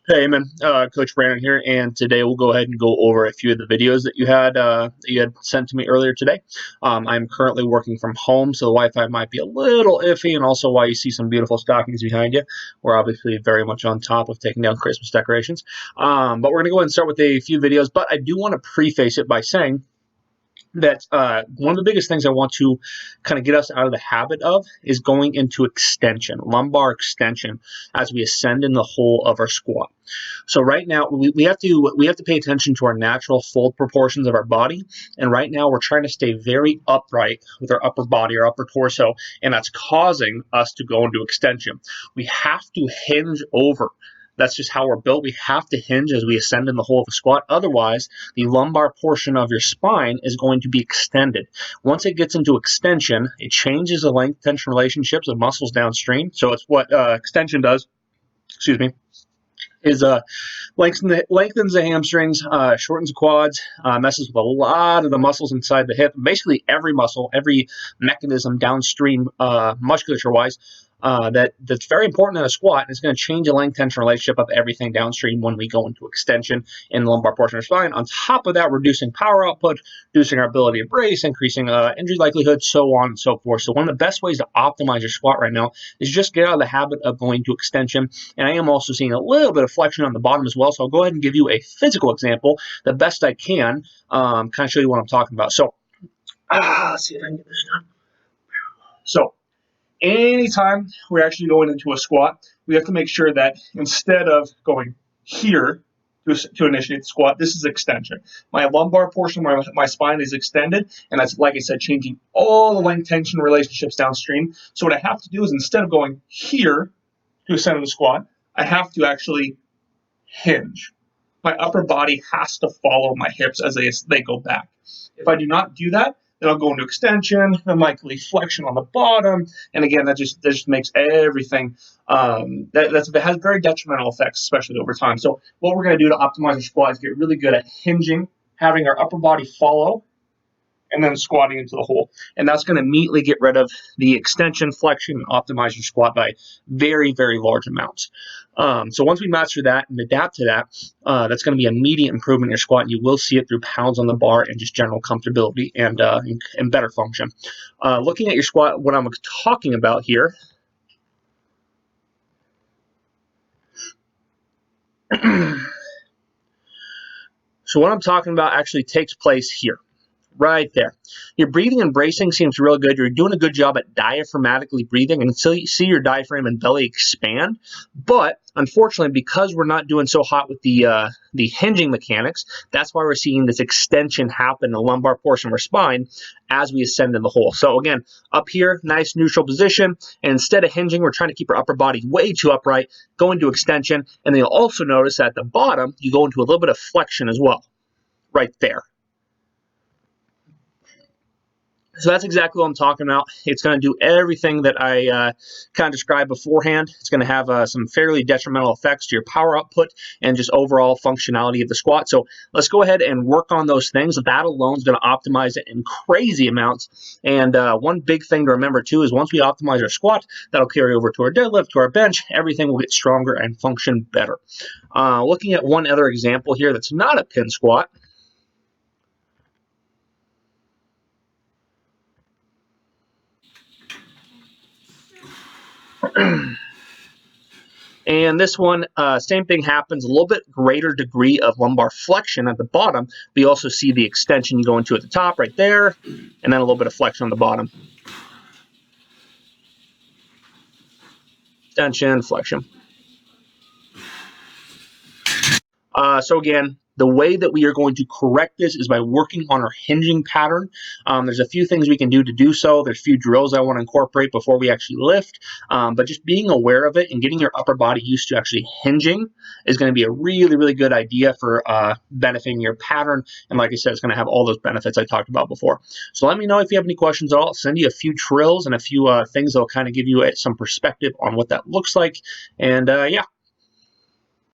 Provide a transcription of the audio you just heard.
Hey man, Coach Brandon here, and today we'll go ahead and go over a few of the videos that you had sent to me earlier today. I'm currently working from home, so the Wi-Fi might be a little iffy, and also why you see some beautiful stockings behind you. We're obviously very much on top of taking down Christmas decorations, but we're gonna go ahead and start with a few videos. But I do want to preface it by saying that one of the biggest things I want to kind of get us out of the habit of is going into extension, lumbar extension, as we ascend in the whole of our squat. So right now we have to pay attention to our natural fold proportions of our body, and right now we're trying to stay very upright with our upper body, our upper torso, and that's causing us to go into extension. We have to hinge over. That's just how we're built. We have to hinge as we ascend in the whole of a squat. Otherwise, the lumbar portion of your spine is going to be extended. Once it gets into extension, it changes the length tension relationships of muscles downstream. So it's what extension does. Excuse me. Is lengthens the hamstrings, shortens the quads, messes with a lot of the muscles inside the hip. Basically, every muscle, every mechanism downstream, musculature-wise, that's very important in a squat. And it's going to change the length tension relationship of everything downstream when we go into extension in the lumbar portion of the spine. On top of that, reducing power output, reducing our ability to brace, increasing injury likelihood, so on and so forth. So one of the best ways to optimize your squat right now is just get out of the habit of going to extension. And I am also seeing a little bit of flexion on the bottom as well. So I'll go ahead and give you a physical example the best I can, kind of show you what I'm talking about. So let's see if I can get this done. So anytime we're actually going into a squat, we have to make sure that instead of going here to initiate the squat, this is extension. My lumbar portion of my spine is extended, and that's, like I said, changing all the length tension relationships downstream. So what I have to do is, instead of going here to ascend the squat, I have to actually hinge. My upper body has to follow my hips as they go back. If I do not do that, then I'll go into extension, then likely flexion on the bottom, and again, that just makes everything that has very detrimental effects, especially over time. So what we're going to do to optimize our squat is get really good at hinging, having our upper body follow, and then squatting into the hole. And that's going to immediately get rid of the extension, flexion, and optimize your squat by very, very large amounts. So once we master that and adapt to that, that's going to be immediate improvement in your squat. And you will see it through pounds on the bar and just general comfortability and better function. Looking at your squat, what I'm talking about here so what I'm talking about actually takes place here. Right there. Your breathing and bracing seems real good. You're doing a good job at diaphragmatically breathing, and so you see your diaphragm and belly expand. But unfortunately, because we're not doing so hot with the hinging mechanics, that's why we're seeing this extension happen in the lumbar portion of our spine as we ascend in the hole. So again, up here, nice neutral position, and instead of hinging, we're trying to keep our upper body way too upright, go into extension, and then you'll also notice at the bottom, you go into a little bit of flexion as well, right there. So that's exactly what I'm talking about. It's going to do everything that I kind of described beforehand. It's going to have some fairly detrimental effects to your power output and just overall functionality of the squat. So let's go ahead and work on those things. That alone is going to optimize it in crazy amounts. And one big thing to remember too is once we optimize our squat, that'll carry over to our deadlift, to our bench. Everything will get stronger and function better. Looking at one other example here that's not a pin squat. And this one, same thing happens, a little bit greater degree of lumbar flexion at the bottom, but you also see the extension you go into at the top right there, and then a little bit of flexion on the bottom. Extension, flexion. So again, the way that we are going to correct this is by working on our hinging pattern. There's a few things we can do to do so. There's a few drills I want to incorporate before we actually lift. But just being aware of it and getting your upper body used to actually hinging is going to be a really, really good idea for benefiting your pattern. And like I said, it's going to have all those benefits I talked about before. So let me know if you have any questions at all. I'll send you a few drills and a few things that will kind of give you some perspective on what that looks like. And yeah.